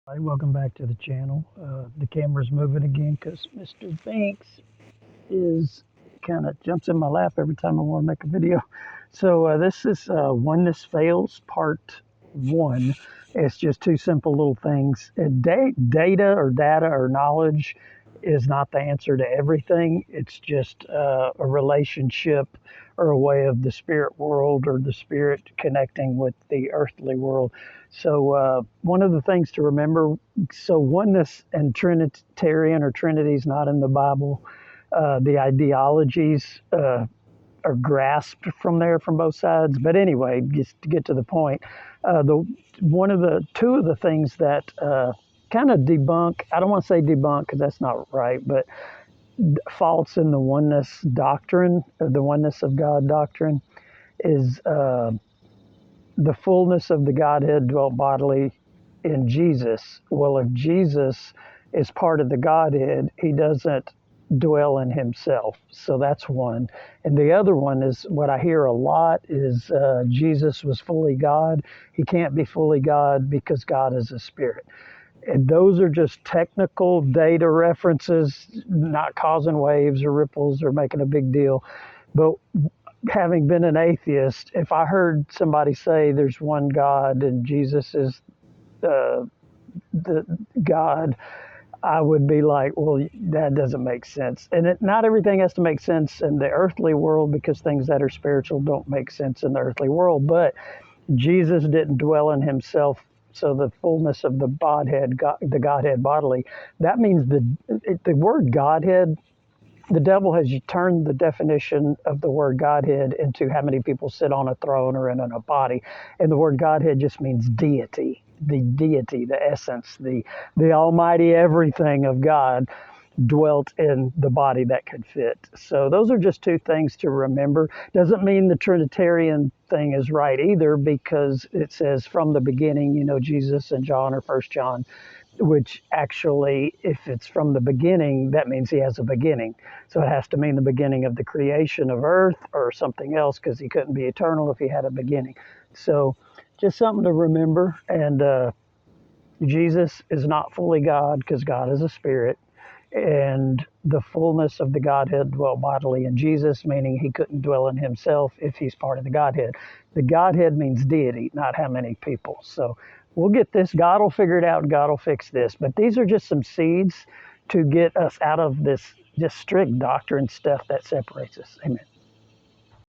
Hi, welcome back to the channel. The camera's moving again because Mr. Banks is kind of jumps in my lap every time I want to make a video. So this is Oneness Fails Part 1. It's just two simple little things. Data or knowledge is not the answer to everything. It's just a relationship or a way of the spirit world or the spirit connecting with the earthly world. So one of the things to remember, so oneness and Trinitarian or Trinity is not in the Bible. The ideologies are grasped from there from both sides. But anyway, just to get to the point, the one of the two of the things that kind of debunk, I don't want to say debunk because that's not right, but faults in the oneness doctrine, the oneness of God doctrine, is the fullness of the Godhead dwelt bodily in Jesus. Well, if Jesus is part of the Godhead, he doesn't dwell in himself. So that's one. And the other one is what I hear a lot is Jesus was fully God. He can't be fully God because God is a spirit. And those are just technical data references, not causing waves or ripples or making a big deal. But having been an atheist, if I heard somebody say there's one God and Jesus is the God, I would be like, well, that doesn't make sense. And not everything has to make sense in the earthly world because things that are spiritual don't make sense in the earthly world. But Jesus didn't dwell in himself. So the fullness of the the Godhead bodily, that means the word Godhead, the devil has turned the definition of the word Godhead into how many people sit on a throne or in a body. And the word Godhead just means deity, the essence, the almighty everything of God dwelt in the body that could fit. So those are just two things to remember. Doesn't mean the Trinitarian thing is right either, because it says from the beginning, Jesus and John or First John, which actually, if it's from the beginning, that means he has a beginning. So it has to mean the beginning of the creation of earth or something else, because he couldn't be eternal if he had a beginning. So just something to remember. And Jesus is not fully God because God is a spirit. And the fullness of the Godhead dwelt bodily in Jesus, meaning he couldn't dwell in himself if he's part of the Godhead. The Godhead means deity, not how many people. So we'll get this. God will figure it out and God will fix this. But these are just some seeds to get us out of this just strict doctrine stuff that separates us. Amen.